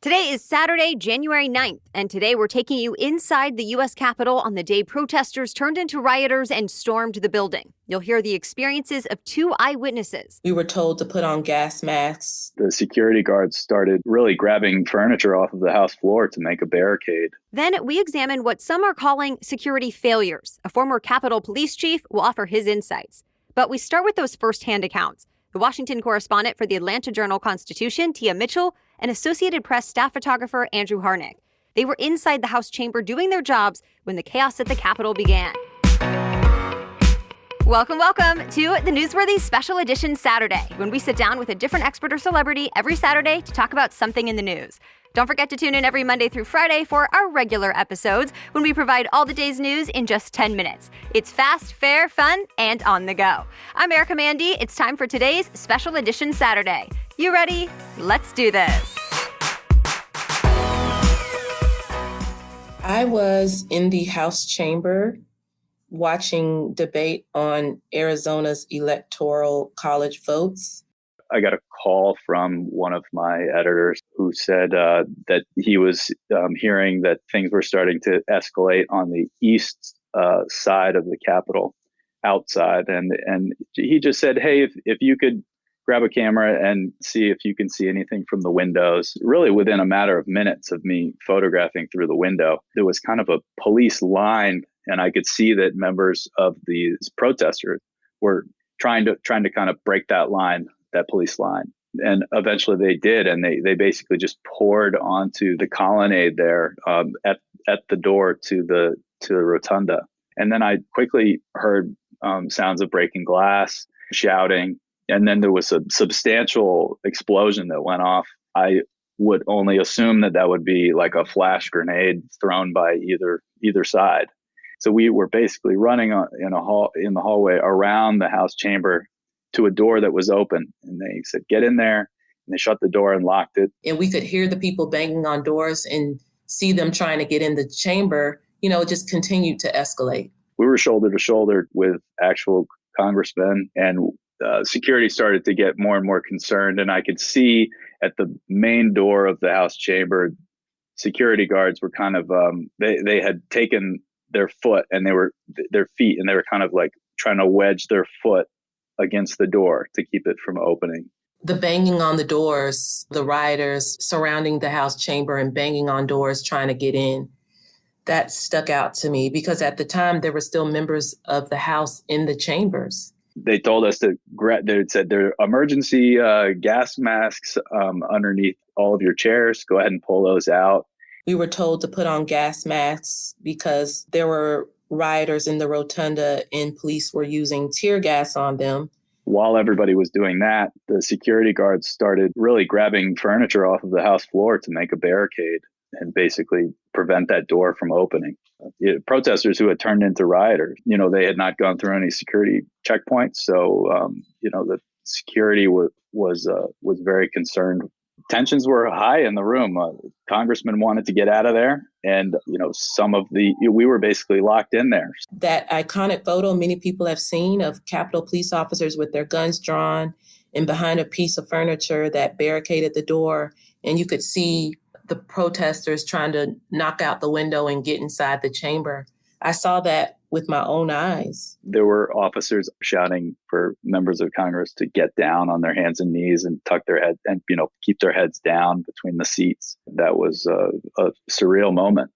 Today is Saturday, January 9th, and today we're taking you inside the U.S. Capitol on the day protesters turned into rioters and stormed the building. You'll hear the experiences of two eyewitnesses. We were told to put on gas masks. The security guards started really grabbing furniture off of the House floor to make a barricade. Then we examine what some are calling security failures. A former Capitol police chief will offer his insights. But we start with those firsthand accounts. The Washington correspondent for the Atlanta Journal-Constitution, Tia Mitchell, and Associated Press staff photographer Andrew Harnick. They were inside the House chamber doing their jobs when the chaos at the Capitol began. Welcome to the Newsworthy Special Edition Saturday, when we sit down with a different expert or celebrity every Saturday to talk about something in the news. Don't forget to tune in every Monday through Friday for our regular episodes, when we provide all the day's news in just 10 minutes. It's fast, fair, fun, and on the go. I'm Erica Mandy. It's time for today's Special Edition Saturday. You ready? Let's do this. I was in the House chamber watching debate on Arizona's electoral college votes. I got a call from one of my editors who said that he was hearing that things were starting to escalate on the east side of the Capitol, outside. And he just said, hey, if you could grab a camera and see if you can see anything from the windows. Really within a matter of minutes of me photographing through the window, there was kind of a police line, and I could see that members of these protesters were trying to kind of break that line, that police line. And eventually they did, and they basically just poured onto the colonnade there at the door to the rotunda. And then I quickly heard sounds of breaking glass, shouting, and then there was a substantial explosion that went off. I would only assume that would be like a flash grenade thrown by either side. So we were basically running in the hallway around the House chamber to a door that was open, and they said, get in there, and they shut the door and locked it. And we could hear the people banging on doors and see them trying to get in the chamber. It just continued to escalate. We were shoulder to shoulder with actual congressmen, and security started to get more and more concerned. And I could see at the main door of the House chamber, security guards were kind of, they had taken their foot and their feet, and they were kind of like trying to wedge their foot against the door to keep it from opening. The banging on the doors, the rioters surrounding the House chamber and banging on doors trying to get in, that stuck out to me because at the time there were still members of the House in the chambers. They told us they said there are emergency gas masks underneath all of your chairs. Go ahead and pull those out. We were told to put on gas masks because there were rioters in the rotunda and police were using tear gas on them. While everybody was doing that, the security guards started really grabbing furniture off of the House floor to make a barricade and basically prevent that door from opening. Protesters who had turned into rioters, they had not gone through any security checkpoints. So, the security was very concerned. Tensions were high in the room. Congressmen wanted to get out of there. And, we were basically locked in there. That iconic photo many people have seen of Capitol police officers with their guns drawn and behind a piece of furniture that barricaded the door. And you could see the protesters trying to knock out the window and get inside the chamber. I saw that with my own eyes. There were officers shouting for members of Congress to get down on their hands and knees and tuck their head and, keep their heads down between the seats. That was a surreal moment.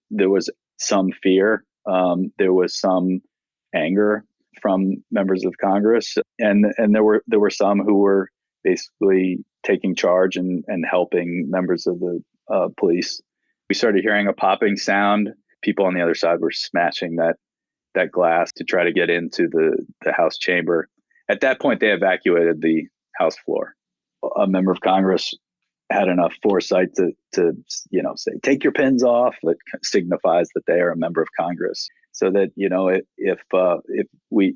There was some fear. There was some anger from members of Congress. And there were some who were basically taking charge and helping members of the police. We started hearing a popping sound. People on the other side were smashing that glass to try to get into the House chamber. At that point, they evacuated the House floor. A member of Congress had enough foresight to say, take your pins off. That signifies that they are a member of Congress. So that, if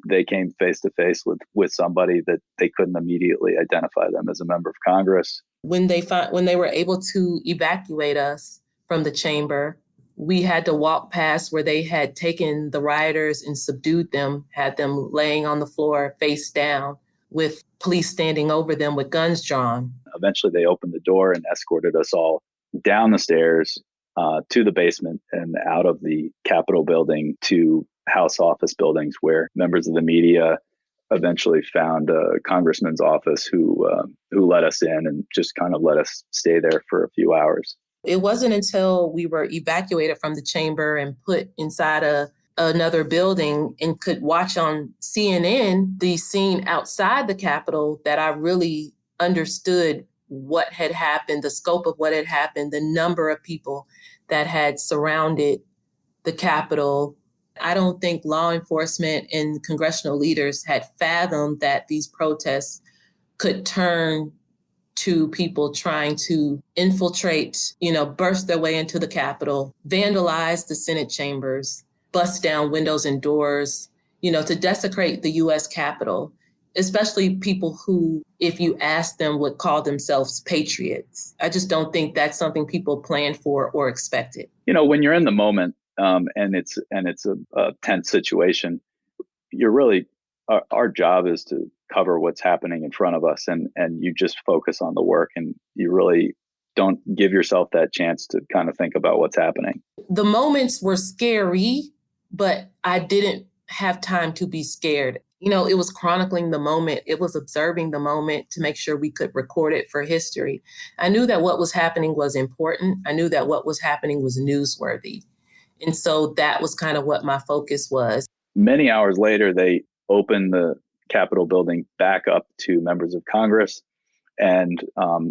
they came face to face with somebody, that they couldn't immediately identify them as a member of Congress. When they were able to evacuate us from the chamber, we had to walk past where they had taken the rioters and subdued them, had them laying on the floor face down with police standing over them with guns drawn. Eventually, they opened the door and escorted us all down the stairs to the basement and out of the Capitol building to House office buildings, where members of the media eventually found a congressman's office who let us in and just kind of let us stay there for a few hours. It wasn't until we were evacuated from the chamber and put inside another building and could watch on CNN the scene outside the Capitol that I really understood what had happened, the scope of what had happened, the number of people that had surrounded the Capitol. I don't think law enforcement and congressional leaders had fathomed that these protests could turn to people trying to infiltrate, burst their way into the Capitol, vandalize the Senate chambers, bust down windows and doors, to desecrate the U.S. Capitol, especially people who, if you ask them, would call themselves patriots. I just don't think that's something people planned for or expected. When you're in the moment and it's a tense situation, you're really, our job is to cover what's happening in front of us, and you just focus on the work, and you really don't give yourself that chance to kind of think about what's happening. The moments were scary, but I didn't have time to be scared. It was chronicling the moment. It was observing the moment to make sure we could record it for history. I knew that what was happening was important. I knew that what was happening was newsworthy. And so that was kind of what my focus was. Many hours later, they opened the Capitol building back up to members of Congress and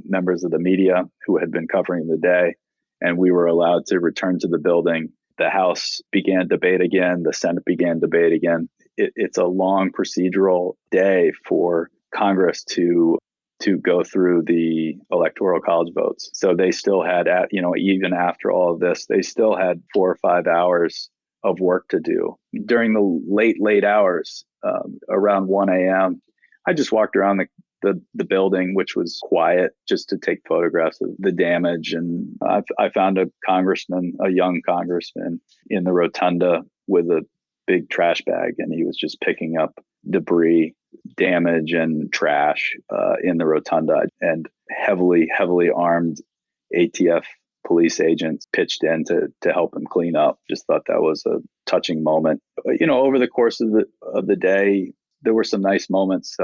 members of the media who had been covering the day. And we were allowed to return to the building. The House began debate again. The Senate began debate again. It's a long procedural day for Congress to go through the electoral college votes. So they still had, even after all of this, they still had 4 or 5 hours of work to do. During the late hours, around 1 a.m., I just walked around the building, which was quiet, just to take photographs of the damage. And I found a young congressman in the rotunda with a big trash bag, and he was just picking up debris, damage, and trash in the rotunda. And heavily armed ATF police agents pitched in to help him clean up. Just thought that was a touching moment. Over the course of the day, there were some nice moments,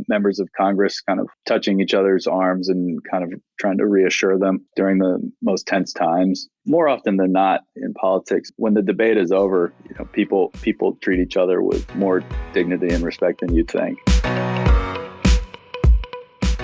members of Congress kind of touching each other's arms and kind of trying to reassure them during the most tense times. More often than not in politics, when the debate is over, people treat each other with more dignity and respect than you'd think.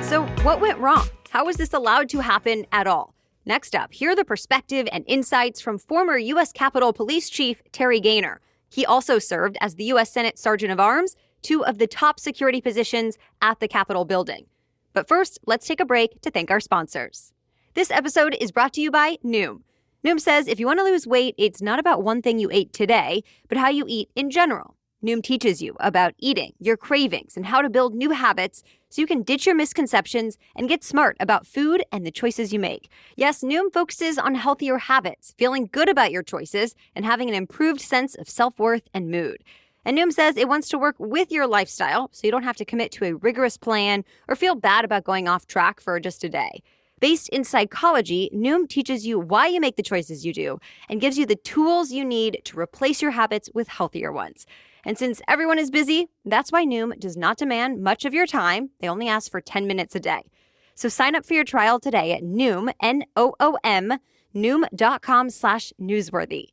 So what went wrong? How was this allowed to happen at all? Next up, hear the perspective and insights from former U.S. Capitol Police Chief Terry Gaynor. He also served as the U.S. Senate Sergeant of Arms, 2 of the top security positions at the Capitol building. But first, let's take a break to thank our sponsors. This episode is brought to you by Noom. Noom says if you want to lose weight, it's not about one thing you ate today, but how you eat in general. Noom teaches you about eating, your cravings, and how to build new habits so you can ditch your misconceptions and get smart about food and the choices you make. Yes, Noom focuses on healthier habits, feeling good about your choices, and having an improved sense of self-worth and mood. And Noom says it wants to work with your lifestyle so you don't have to commit to a rigorous plan or feel bad about going off track for just a day. Based in psychology, Noom teaches you why you make the choices you do and gives you the tools you need to replace your habits with healthier ones. And since everyone is busy, that's why Noom does not demand much of your time. They only ask for 10 minutes a day. So sign up for your trial today at Noom, Noom, Noom.com/newsworthy.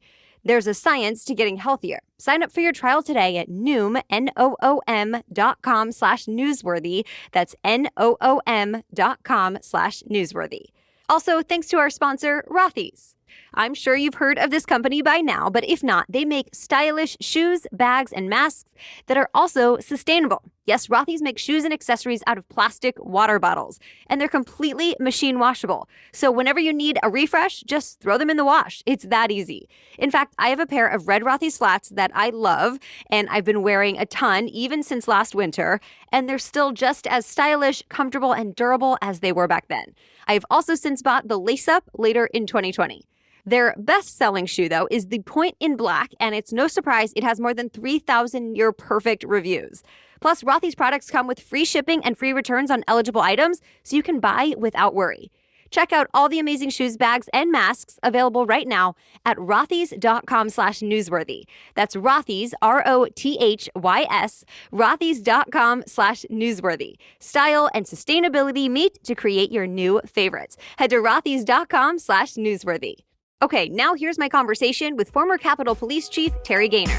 There's a science to getting healthier. Sign up for your trial today at Noom, Noom.com/newsworthy. That's Noom.com/newsworthy. Also, thanks to our sponsor, Rothy's. I'm sure you've heard of this company by now, but if not, they make stylish shoes, bags, and masks that are also sustainable. Yes, Rothy's makes shoes and accessories out of plastic water bottles, and they're completely machine washable. So whenever you need a refresh, just throw them in the wash. It's that easy. In fact, I have a pair of red Rothy's flats that I love, and I've been wearing a ton even since last winter, and they're still just as stylish, comfortable, and durable as they were back then. I have also since bought the Lace Up later in 2020. Their best-selling shoe, though, is the Point in Black, and it's no surprise it has more than 3,000 near-perfect reviews. Plus, Rothy's products come with free shipping and free returns on eligible items, so you can buy without worry. Check out all the amazing shoes, bags, and masks available right now at rothys.com/newsworthy. That's Rothys, ROTHYS, rothys.com/newsworthy. Style and sustainability meet to create your new favorites. Head to rothys.com/newsworthy. Okay, now here's my conversation with former Capitol Police Chief Terry Gaynor.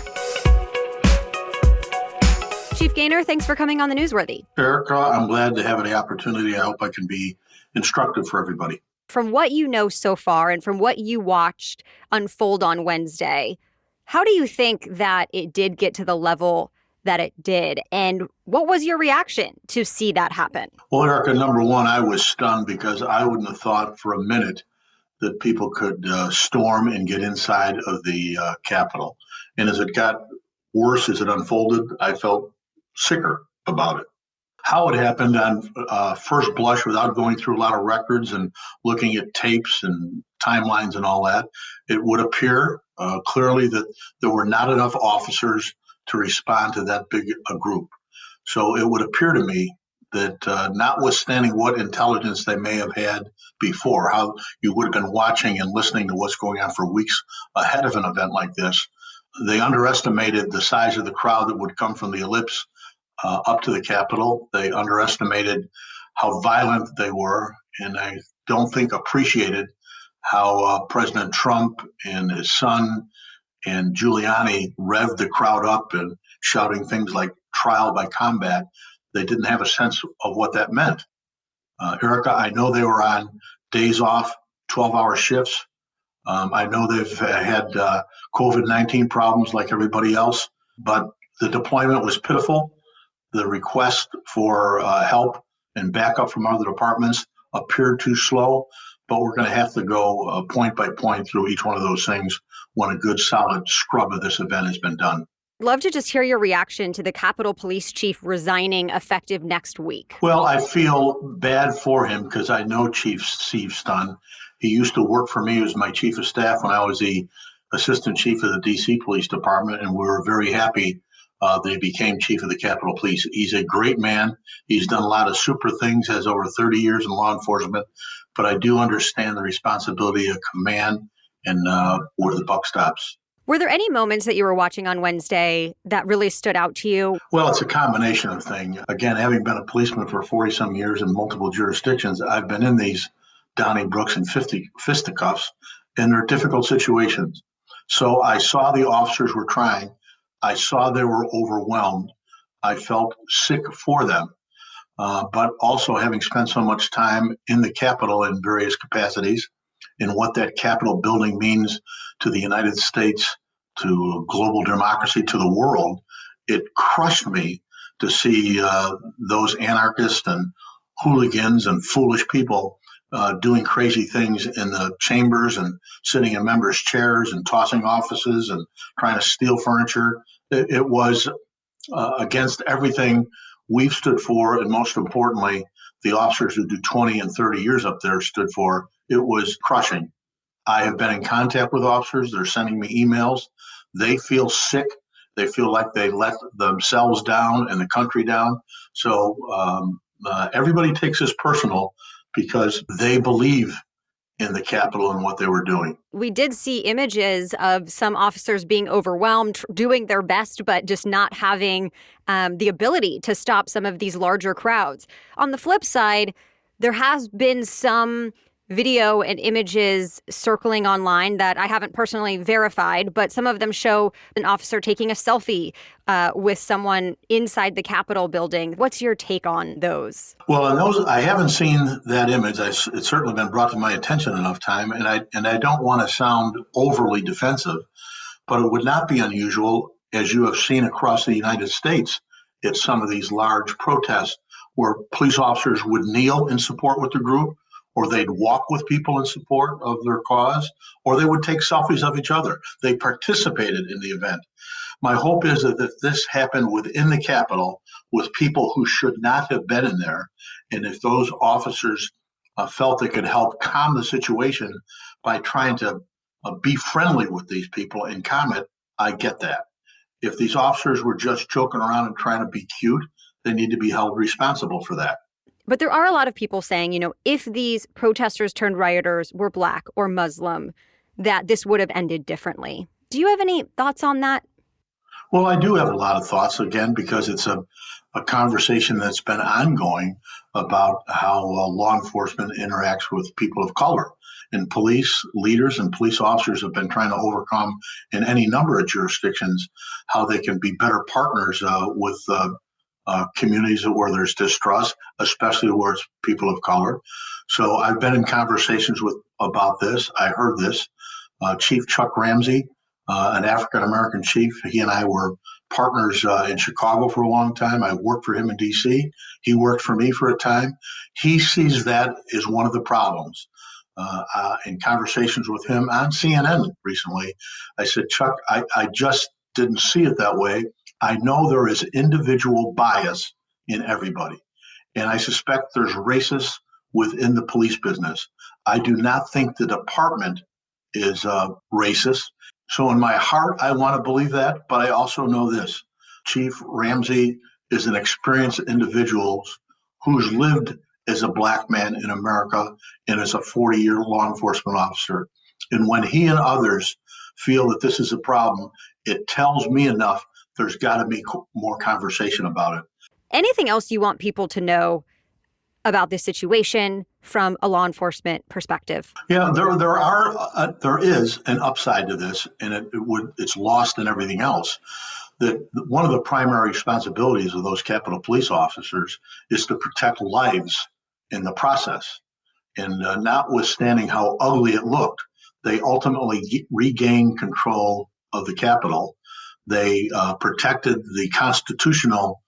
Chief Gaynor, thanks for coming on the Newsworthy. Erica, I'm glad to have the opportunity. I hope I can be instructive for everybody. From what you know so far and from what you watched unfold on Wednesday, how do you think that it did get to the level that it did? And what was your reaction to see that happen? Well, Erica, number one, I was stunned because I wouldn't have thought for a minute that people could storm and get inside of the Capitol. And as it got worse, as it unfolded, I felt sicker about it. How it happened on first blush, without going through a lot of records and looking at tapes and timelines and all that, it would appear clearly that there were not enough officers to respond to that big a group. So it would appear to me that notwithstanding what intelligence they may have had before, how you would have been watching and listening to what's going on for weeks ahead of an event like this, they underestimated the size of the crowd that would come from the ellipse up to the Capitol. They underestimated how violent they were, and I don't think appreciated how President Trump and his son and Giuliani revved the crowd up and shouting things like trial by combat. They didn't have a sense of what that meant. Erica, I know they were on days off, 12-hour shifts. I know they've had COVID-19 problems like everybody else, but the deployment was pitiful. The request for help and backup from other departments appeared too slow, but we're going to have to go point by point through each one of those things when a good solid scrub of this event has been done. Love to just hear your reaction to the Capitol Police Chief resigning effective next week. Well, I feel bad for him because I know Chief Steve Stun. He used to work for me. He was my chief of staff when I was the assistant chief of the D.C. Police Department, and we were very happy that he became chief of the Capitol Police. He's a great man. He's done a lot of super things, has over 30 years in law enforcement, but I do understand the responsibility of command and where the buck stops. Were there any moments that you were watching on Wednesday that really stood out to you? Well, it's a combination of things. Again, having been a policeman for 40-some years in multiple jurisdictions, I've been in these Donniebrooks and fisticuffs, and they're difficult situations. So I saw the officers were trying. I saw they were overwhelmed. I felt sick for them. But also having spent so much time in the Capitol in various capacities and what that Capitol building means to the United States, to global democracy, to the world, it crushed me to see those anarchists and hooligans and foolish people doing crazy things in the chambers and sitting in members' chairs and tossing offices and trying to steal furniture. It was against everything we've stood for, and most importantly, the officers who do 20 and 30 years up there stood for. It was crushing. I have been in contact with officers. They're sending me emails. They feel sick. They feel like they let themselves down and the country down. So everybody takes this personal because they believe in the Capitol and what they were doing. We did see images of some officers being overwhelmed, doing their best, but just not having the ability to stop some of these larger crowds. On the flip side, there has been some video and images circling online that I haven't personally verified, but some of them show an officer taking a selfie with someone inside the Capitol building. What's your take on those? Well, on those, I haven't seen that image. It's certainly been brought to my attention enough time, and I don't want to sound overly defensive, but it would not be unusual, as you have seen across the United States, at some of these large protests where police officers would kneel in support with the group, or they'd walk with people in support of their cause, or they would take selfies of each other. They participated in the event. My hope is that if this happened within the Capitol with people who should not have been in there, and if those officers felt they could help calm the situation by trying to be friendly with these people and comment, I get that. If these officers were just joking around and trying to be cute, they need to be held responsible for that. But there are a lot of people saying, if these protesters turned rioters were Black or Muslim, that this would have ended differently. Do you have any thoughts on that? Well, I do have a lot of thoughts, again, because it's a conversation that's been ongoing about how law enforcement interacts with people of color. And police leaders and police officers have been trying to overcome in any number of jurisdictions how they can be better partners with communities where there's distrust, especially where it's people of color. So I've been in conversations about this. I heard this. Chief Chuck Ramsey, an African-American chief, he and I were partners in Chicago for a long time. I worked for him in D.C. He worked for me for a time. He sees that as one of the problems. In conversations with him on CNN recently, I said, Chuck, I just didn't see it that way. I know there is individual bias in everybody, and I suspect there's racists within the police business. I do not think the department is racist. So in my heart, I want to believe that, but I also know this. Chief Ramsey is an experienced individual who's lived as a Black man in America and as a 40-year law enforcement officer. And when he and others feel that this is a problem, it tells me enough there's got to be more conversation about it. Anything else you want people to know about this situation from a law enforcement perspective? Yeah, there is an upside to this, and it's lost in everything else. That one of the primary responsibilities of those Capitol Police officers is to protect lives in the process. And notwithstanding how ugly it looked, they ultimately regained control of the Capitol. They protected the constitutional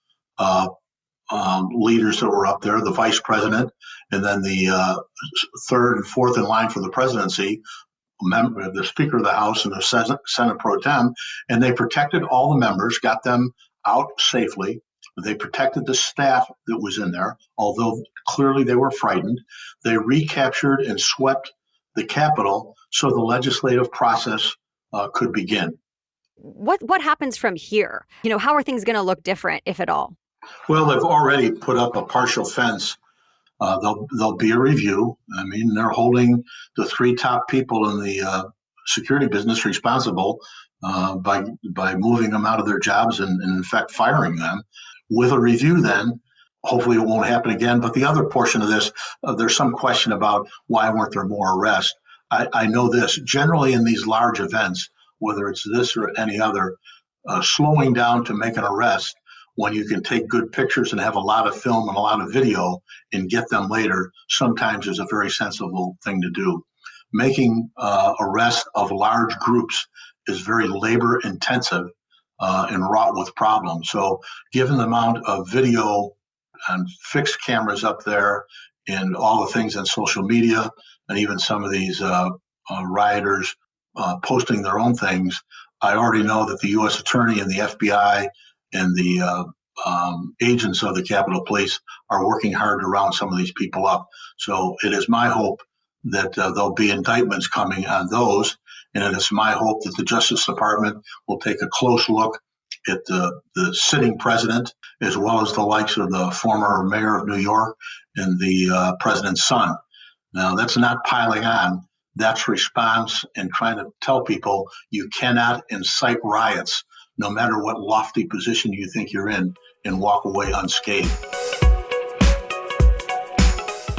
leaders that were up there, the vice president, and then the third and fourth in line for the presidency, the Speaker of the House and the Senate pro tem, and they protected all the members, got them out safely. They protected the staff that was in there, although clearly they were frightened. They recaptured and swept the Capitol so the legislative process could begin. What happens from here? How are things going to look different, if at all? Well, they've already put up a partial fence. There'll be a review. I mean, they're holding the three top people in the security business responsible by moving them out of their jobs and in fact, firing them. With a review then, hopefully it won't happen again. But the other portion of this, there's some question about why weren't there more arrests. I know this. Generally in these large events, whether it's this or any other, slowing down to make an arrest when you can take good pictures and have a lot of film and a lot of video and get them later, sometimes is a very sensible thing to do. Making arrests of large groups is very labor intensive and wrought with problems. So given the amount of video and fixed cameras up there and all the things on social media, and even some of these rioters posting their own things, I already know that the U.S. Attorney and the FBI and the agents of the Capitol Police are working hard to round some of these people up. So it is my hope that there'll be indictments coming on those. And it is my hope that the Justice Department will take a close look at the sitting president, as well as the likes of the former mayor of New York and the president's son. Now, that's not piling on. That's response and trying to tell people you cannot incite riots, no matter what lofty position you think you're in, and walk away unscathed.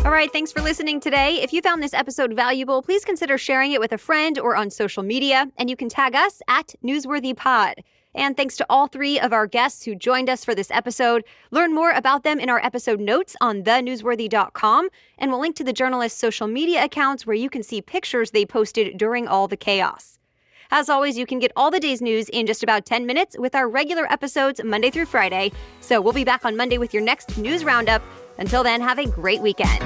All right, thanks for listening today. If you found this episode valuable, please consider sharing it with a friend or on social media, and you can tag us at NewsworthyPod. And thanks to all three of our guests who joined us for this episode. Learn more about them in our episode notes on thenewsworthy.com, and we'll link to the journalists' social media accounts where you can see pictures they posted during all the chaos. As always, you can get all the day's news in just about 10 minutes with our regular episodes Monday through Friday. So we'll be back on Monday with your next news roundup. Until then, have a great weekend.